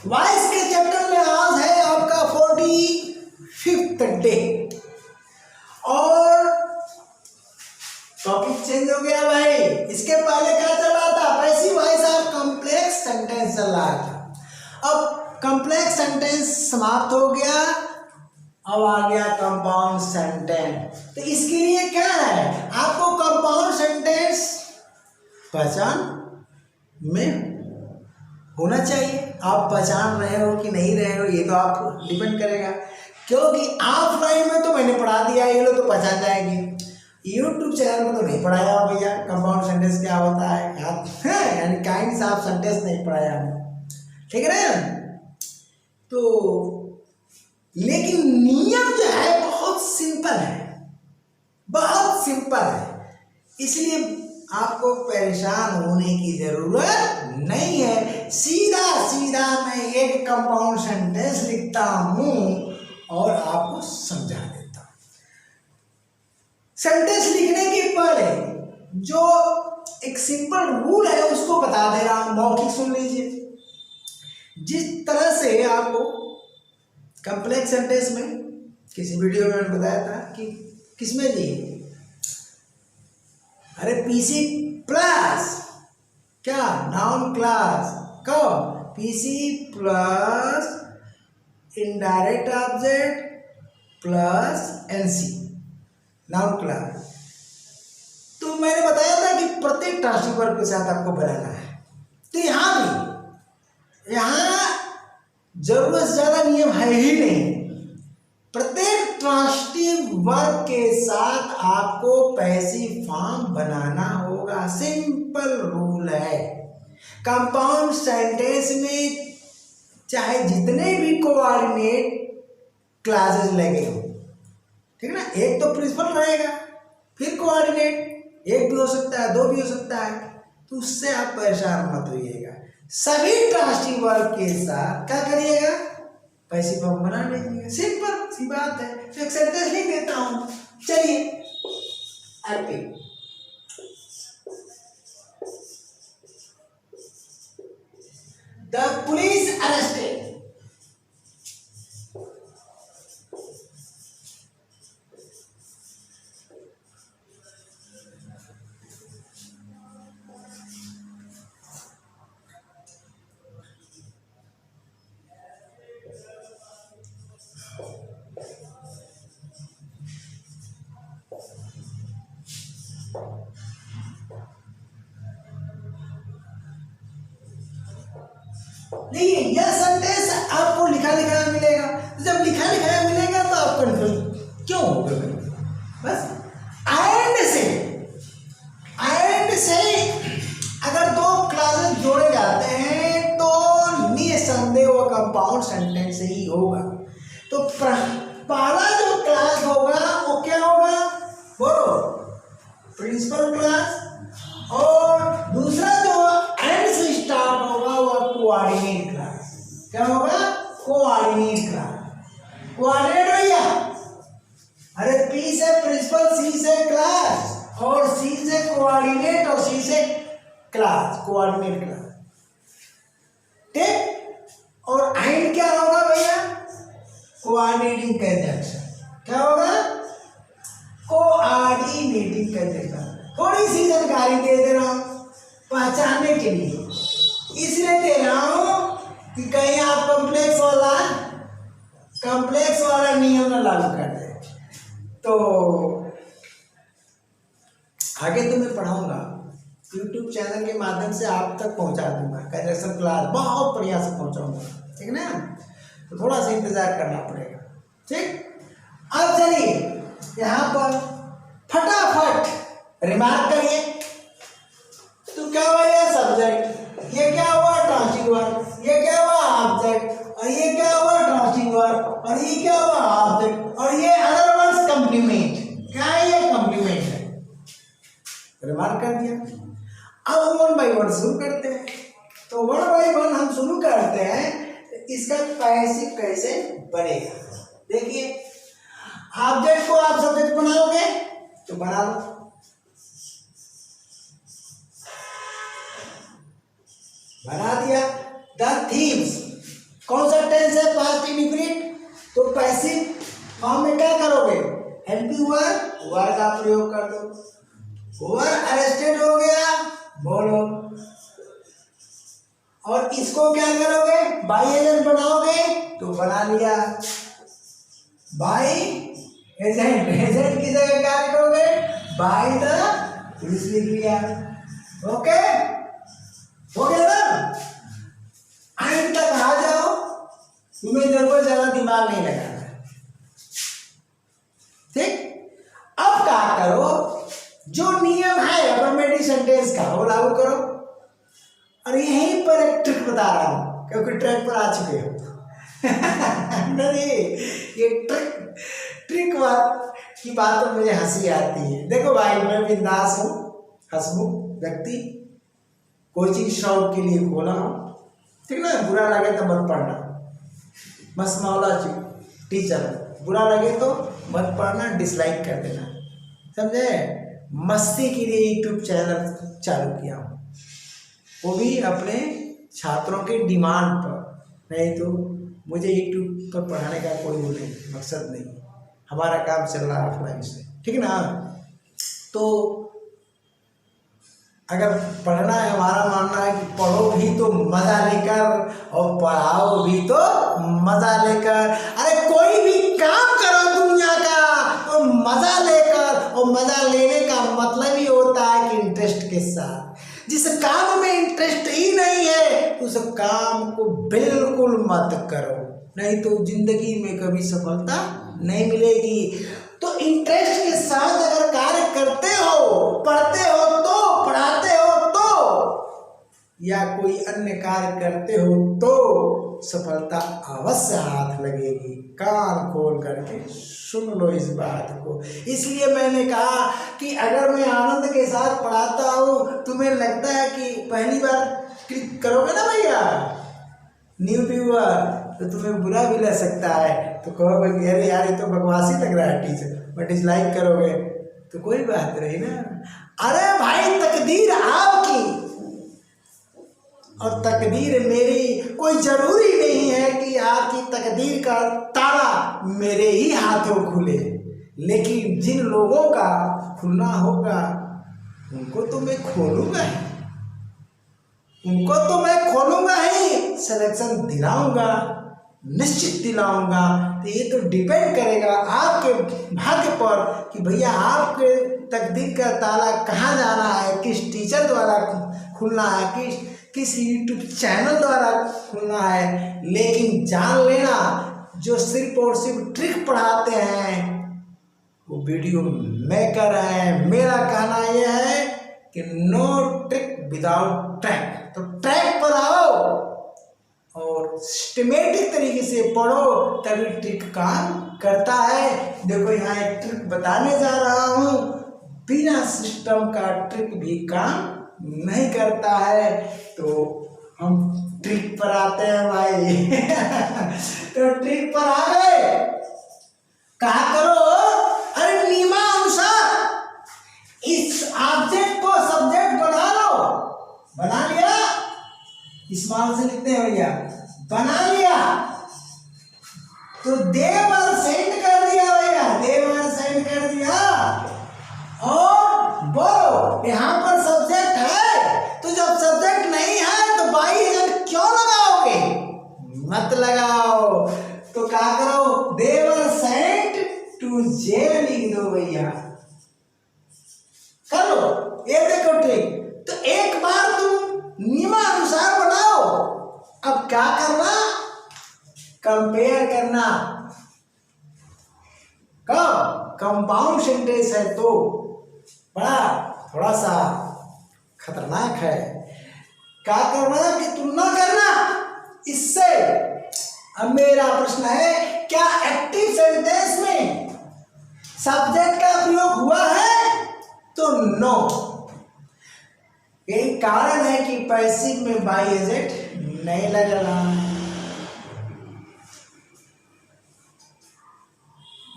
Vice के chapter में आज है आपका 45th डे और टॉपिक चेंज हो गया भाई। इसके पहले क्या चला था? पैसिव वॉइस और कॉम्प्लेक्स सेंटेंस चल रहा था। अब कॉम्प्लेक्स सेंटेंस समाप्त हो गया, अब आ गया कंपाउंड सेंटेंस। तो इसके लिए क्या है, आपको कंपाउंड सेंटेंस पहचान में होना चाहिए। आप पहचान रहे हो कि नहीं रहे हो ये तो आप डिपेंड करेगा, क्योंकि ऑफलाइन में तो मैंने पढ़ा दिया, ये लोग तो पहचान जाएंगे। यूट्यूब चैनल में तो नहीं पढ़ाया भैया कंपाउंड सेंटेंस क्या होता है, यानी काइंड्स ऑफ सेंटेंस नहीं पढ़ाया, ठीक है ना। तो लेकिन नियम जो है बहुत सिंपल है, बहुत सिंपल है, इसलिए आपको परेशान होने की जरूरत नहीं है। सीधा सीधा मैं एक कंपाउंड सेंटेंस लिखता हूं और आपको समझा देता हूं। सेंटेंस लिखने के पहले जो एक सिंपल रूल है उसको बता दे रहा हूं, मौखिक सुन लीजिए। जिस तरह से आपको कॉम्प्लेक्स सेंटेंस में किसी वीडियो में मैंने बताया था कि किसमें जी, अरे पीसी प्लस क्या नाउन क्लास, कब PC plus indirect object plus NC noun class. तो मैंने बताया था कि प्रत्येक ट्रांसिटिव वर्ब के साथ आपको बनाना है। तो यहां भी जरूरत से ज्यादा नियम है ही नहीं। प्रत्येक ट्रांसिटिव वर्ब के साथ आपको पैसिव फॉर्म बनाना होगा, सिंपल रूल है। कंपाउंड सेंटेंस में चाहे जितने भी कोऑर्डिनेट क्लासेस लगे हो, ठीक है ना, एक तो प्रिंसिपल रहेगा, फिर कोऑर्डिनेट एक भी हो सकता है, दो भी हो सकता है, तो उससे आप परेशान मत होइएगा। सभी ट्रांसिटिव वर्ब के साथ क्या करिएगा, पैसिव फॉर्म बना लीजिएगा, सिंपल सी बात है। तो एक सेंटेंस लिख देता हूं, चलिए आरपी। द पुलिस अरेस्टेड देखिए, यह सेंटेंस आपको लिखा लिखाया मिलेगा। जब लिखा लिखाया मिलेगा तो आप कंफ्यूज क्यों हो गए? बस एंड से अगर दो क्लासेस जोड़े जाते हैं तो निसंदेह वो कंपाउंड सेंटेंस ही होगा। तो पहला जो क्लास होगा वो क्या होगा, बोलो, प्रिंसिपल क्लास, और दूसरा जो एंड से स्टार्ट होगा वो कोऑर्डिनेट क्लास। क्या होगा? Coordinate class. कोऑर्डिनेट भैया, अरे पी से प्रिंसिपल, सी से क्लास, और सी से कोऑर्डिनेट, और सी से क्लास, कोऑर्डिनेट क्लास, ठीक। और एंड क्या होगा भैया? Coordinating conjunction. क्या होगा? Coordinating conjunction. थोड़ी सी जानकारी दे दे रहा हूं पहचानने के लिए, इसलिए दे रहा हूं कि कहीं आप कॉम्प्लेक्स वाला नियम न लागू कर दे। तो आगे तो मैं पढ़ाऊंगा, यूट्यूब चैनल के माध्यम से आप तक पहुंचा दूंगा, कंजंक्शन क्लास बहुत बढ़िया से पहुंचाऊंगा, ठीक है ना। तो थोड़ा सा इंतजार करना पड़ेगा, ठीक। अब चलिए यहाँ पर फटाफट रिमार्क करिए। तो क्या हुआ? ये सब्जेक्ट, ये क्या हुआ? ट्रांसिटिव वर्ब, ये क्या हुआ? ऑब्जेक्ट, और ये क्या हुआ? ट्रांसिटिव वर्ब, और ये क्या हुआ? ऑब्जेक्ट, और ये अदर वर्ड्स कॉम्प्लीमेंट। क्या है? ये कॉम्प्लीमेंट है। रिमार्क कर दिया। अब हम वन बाई वन शुरू करते हैं। तो वन बाई वन हम शुरू करते हैं, इसका पैसिव कैसे बनेगा देखिए। ऑब्जेक्ट को आप सब्जेक्ट बनाओगे तो बना लो, बना दिया। द थीव्स, कौन सा टेंस है? Past indefinite. तो पैसिव फॉर्म में क्या करोगे? हेल्पिंग वर्ब, वर का प्रयोग कर दो। वर अरेस्टेड हो गया, बोलो। और इसको क्या करोगे? बाई एजेंट बनाओगे, तो बना लिया बाई एजेंट। एजेंट की जगह क्या लिखोगे? बाई द पुलिस लिख लिया। ओके, हो गया ना? एंड तक आ जाओ, तुम्हें जरूर ज्यादा दिमाग नहीं लगाना। ठीक, अब क्या करो? जो नियम है अफर्मेटिव सेंटेंस का वो लागू करो। और यहीं पर एक ट्रिक बता रहा हूं, क्योंकि ट्रैक पर आ चुके हो। नहीं, ये ट्रिक बात की बात तो मुझे हंसी आती है। देखो भाई, मैं बिंदास हूँ, हंसमुख व्यक्ति, कोचिंग शौक के लिए खोला हूँ, ठीक ना? बुरा लगे तो मत पढ़ना, बस मौला टीचर, बुरा लगे तो मत पढ़ना, डिसलाइक कर देना, समझे? मस्ती के लिए यूट्यूब चैनल चालू किया हूँ, वो भी अपने छात्रों के डिमांड पर। नहीं तो मुझे यूट्यूब पर पढ़ाने का कोई वो नहीं, मकसद नहीं, हमारा काम चल रहा है ऑफलाइन से, ठीक ना? तो अगर पढ़ना है, हमारा मानना है कि पढ़ो भी तो मजा लेकर और पढ़ाओ भी तो मजा लेकर। अरे कोई भी काम करो दुनिया का तो मजा लेकर, और मजा लेने का मतलब ही होता है कि इंटरेस्ट के साथ। जिस काम में इंटरेस्ट ही नहीं है उस काम को बिल्कुल मत करो, नहीं तो जिंदगी में कभी सफलता नहीं मिलेगी। तो इंटरेस्ट के साथ अगर कार्य करते हो, पढ़ते हो तो, पढ़ाते हो तो, या कोई अन्य कार्य करते हो तो सफलता अवश्य हाथ लगेगी। कान खोल करके सुन लो इस बात को। इसलिए मैंने कहा कि अगर मैं आनंद के साथ पढ़ाता हूँ, तुम्हें लगता है कि पहली बार क्लिक करोगे ना भैया न्यू व्यूअर, तो तुम्हें बुरा भी लग सकता है, तो कहोगे अरे यार ये तो बकवासी लग रहा है टीचर, बट डिसलाइक करोगे तो कोई बात नहीं ना। अरे भाई, तकदीर आपकी और तकदीर मेरी, कोई जरूरी नहीं है कि आपकी तकदीर का ताला मेरे ही हाथों खुले, लेकिन जिन लोगों का खुलना होगा उनको तो मैं खोलूंगा ही, उनको तो मैं खोलूंगा ही, सिलेक्शन दिलाऊंगा, निश्चित दिलाऊंगा। तो ये तो डिपेंड करेगा आपके भाग्य पर कि भैया आपके तकदीर का ताला कहाँ जाना है, किस टीचर द्वारा खुलना है, किस यूट्यूब चैनल द्वारा खुलना है। लेकिन जान लेना, जो सिर्फ और सिर्फ ट्रिक पढ़ाते हैं वो वीडियो मेकर है। मेरा कहना यह है कि नो ट्रिक विदाउट ट्रैक। तो ट्रैक पर आओ और सिस्टमेटिक तरीके से पढ़ो, तभी ट्रिक काम करता है। देखो यहाँ एक ट्रिक बताने जा रहा हूँ, बिना सिस्टम का ट्रिक भी काम नहीं करता है। तो हम ट्रिक पर आते हैं भाई। तो ट्रिक पर आ गए, कहा करो, अरे नियमानुसार इस ऑब्जेक्ट को सब्जेक्ट बना लो। बना लिया, स्मॉल से लिखते हैं भैया, बना लिया तो देवर सेंड कर दिया भैया, देवर सेंड कर दिया। और बोलो यहाँ पर सब्जेक्ट है, तो जब सब्जेक्ट नहीं है तो बाई एजेंट क्यों लगाओगे? मत लगाओ। तो क्या करो, देवर सेंट टू जेल लिख दो भैया, करो। ये देखो ट्रिक, तो एक बार तुम नियमानुसार बनाओ। अब क्या करना, कंपेयर करना। कब कंपाउंड सेंटेंस है तो बड़ा थोड़ा सा खतरनाक है। क्या करना कि तुलना करना इससे। अब मेरा प्रश्न है, क्या एक्टिव सेंटेंस में सब्जेक्ट का प्रयोग हुआ है? तो नो। यही कारण है कि पैसिव में बाई एजेंट नहीं लग रहा है।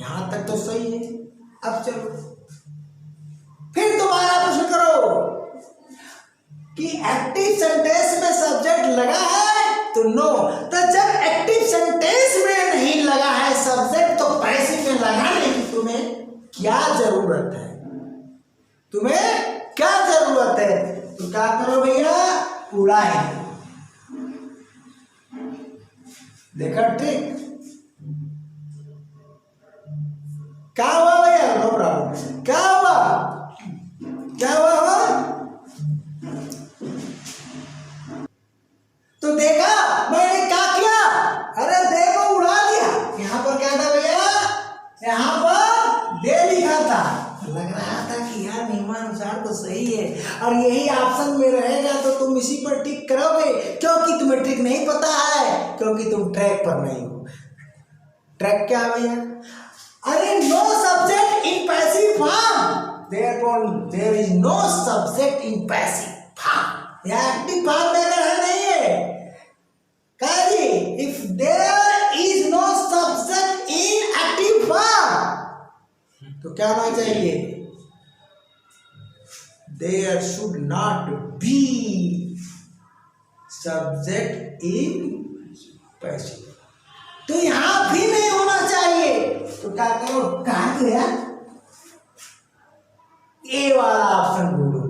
यहां तक तो सही है। अब चलो फिर दोबारा प्रश्न करो कि एक्टिव सेंटेंस में सब्जेक्ट लगा है तो नो। तो जब एक्टिव सेंटेंस में नहीं लगा है सब्जेक्ट तो पैसिव में लगाने की तुम्हें क्या जरूरत है? तुम्हें क्या जरूरत है? तो क्या करो भैया, उड़ाए। देखा ट्रिक? क्या हुआ भैया? No problem. क्या हुआ? क्या हुआ? तो देखा मैंने क्या किया? अरे देखो, उड़ा दिया। यहाँ पर क्या था भैया? यहाँ पर दे लिखा था। लग रहा था कि यार नियमानुसार तो सही है और यही ऑप्शन में रहेगा तो तुम इसी पर टिक करोगे, क्योंकि तुम्हें ट्रिक नहीं पता है, क्योंकि तुम ट्रैक पर नहीं हो। ट्रैक क्या है भैया? अरे no subject in passive form, there is no subject in passive form. यह एक्टिव फॉर्म में अगर है नहीं है क्या जी? If there is no subject in active form तो क्या होना चाहिए? There should not be subject in passive. तो यहां भी नहीं होना चाहिए। तो क्या करो? कहा गया? ए वाला ऑप्शन ढूंढो।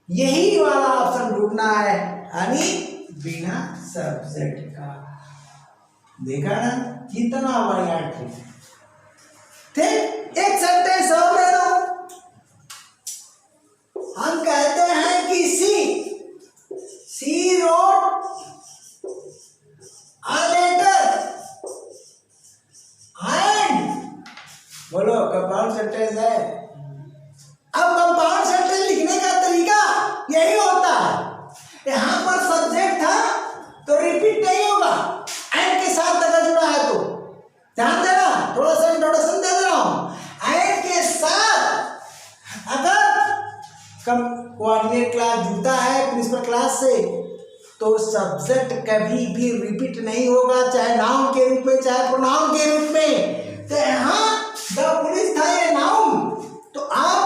यही वाला ऑप्शन ढूंढना है, यानी बिना सब्जेक्ट का। देखा ना कितना बढ़िया ट्रिक। ठीक, एक सेंटेंस और ले लो। हम कहते हैं कि सी रोड a letter and बोलो कंपाउंड सेंटेंस है। अब कंपाउंड सेंटेंस लिखने का तरीका यही होता है। यहां पर सब्जेक्ट था तो रिपीट नहीं होगा, एंड के साथ अगर जुड़ा है तो ध्यान देना, थोड़ा सा इंट्रोडक्शन दे रहा हूं। एंड के साथ अगर कोऑर्डिनेट क्लास जुड़ता है प्रिंसिपल क्लास से तो सब्जेक्ट कभी भी रिपीट नहीं होगा, चाहे नाउन के रूप में चाहे प्रोनाउन के रूप में। तो यहाँ द पुलिस था ये नाउन, तो आप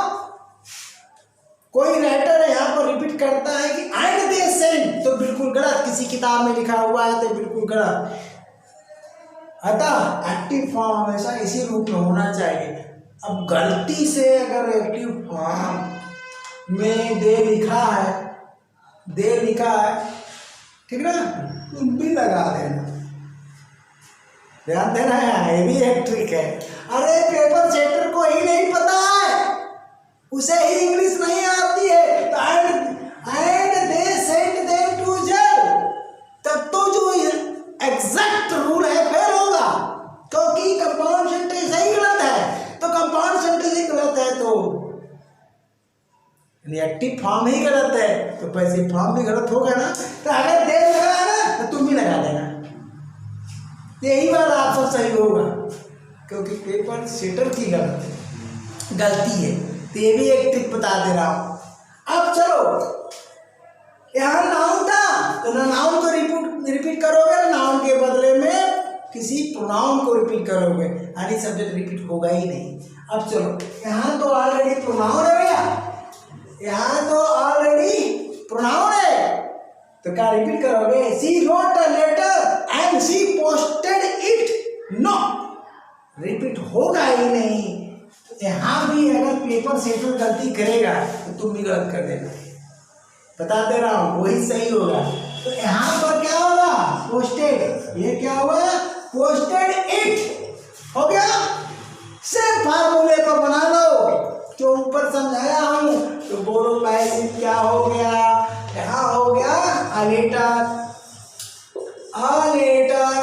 कोई राइटर यहाँ पर रिपीट करता है कि एंड दे सेंट, तो बिल्कुल गलत। किसी किताब में लिखा हुआ है तो बिल्कुल गलत। अतः एक्टिव फॉर्म हमेशा इसी रूप में होना चाहिए। अब गलती से अगर एक्टिव फॉर्म में दे लिखा है, ठीक ना, तुम भी लगा देना। ध्यान देना है, ये भी एक ट्रिक है। अरे पेपर सेटर को ही नहीं पता है, उसे ही इंग्लिश नहीं आती है, तो and they sent them to jail, तब तो जो एग्जैक्ट रूल है फेल होगा, क्योंकि कंपाउंड सेंटेंस ही गलत है। तो कंपाउंड सेंटेंस ही गलत है तो एक्टिव फॉर्म ही गलत है, तो पैसिव फॉर्म भी गलत होगा ना। तो अगर दे लगा है ना तो तुम भी लगा देना, यही वाला ऑप्शन सही होगा, क्योंकि पेपर सेटर की गलती है। तो ये भी एक ट्रिक बता दे रहा हूं। अब चलो, यहाँ नाउन था तो ना नाउन को रिपीट करोगे, ना नाउन के बदले में किसी प्रोनाउन को रिपीट करोगे, यानी सब्जेक्ट रिपीट होगा ही नहीं। अब चलो, यहाँ तो ऑलरेडी प्रोनाउन है भैया, यहाँ तो ऑलरेडी प्रोनाउन है, तो क्या रिपीट करोगे? She wrote a letter and she posted it. No, repeat होगा ही नहीं। यहाँ भी अगर पेपर सेटर गलती करेगा तो तुम भी गलत कर देना, बता दे रहा हूँ, वही सही होगा। तो यहाँ पर क्या होगा? पोस्टेड। ये क्या हुआ? पोस्टेड इट हो गया। सेम फार्मूले को बना लो जो ऊपर समझाया हूं, तो बोलो पैसिव क्या हो गया? यहाँ हो गया a letter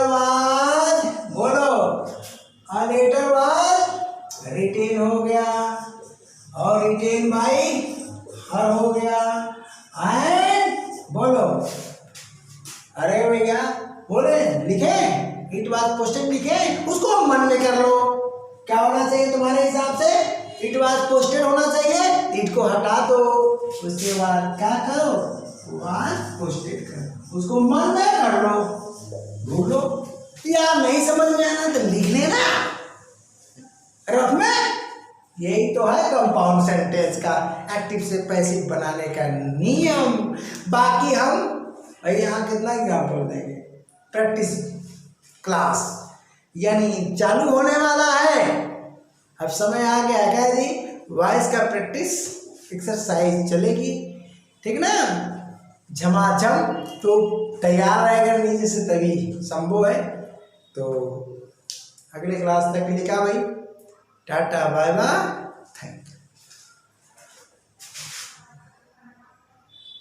was, बोलो a letter was written हो गया, और written by her हो गया, and बोलो, अरे भैया बोले लिखे it was posted, लिखे, उसको मन में कर लो। क्या होना चाहिए तुम्हारे हिसाब से? इट वाज पोस्टेड होना चाहिए, इट को हटा दो, उसके बाद क्या करो? वाज पोस्टेड करो, उसको मन में कर लो, भूल लो। यार नहीं समझ में आना तो लिख लेना रफ में। यही तो है कंपाउंड सेंटेंस का एक्टिव से पैसिव बनाने का नियम। बाकी हम और यहाँ कितना एग्जाम्पल देंगे, प्रैक्टिस क्लास, यानी चालू होने वाला है, अब समय आ गया क्या जी, वॉइस का प्रैक्टिस एक्सरसाइज चलेगी, ठीक ना, झमाझम। तो तैयार रहेगा नीचे से तभी संभव है। तो अगले क्लास तक के लिए क्या भाई, टाटा बाय बाय।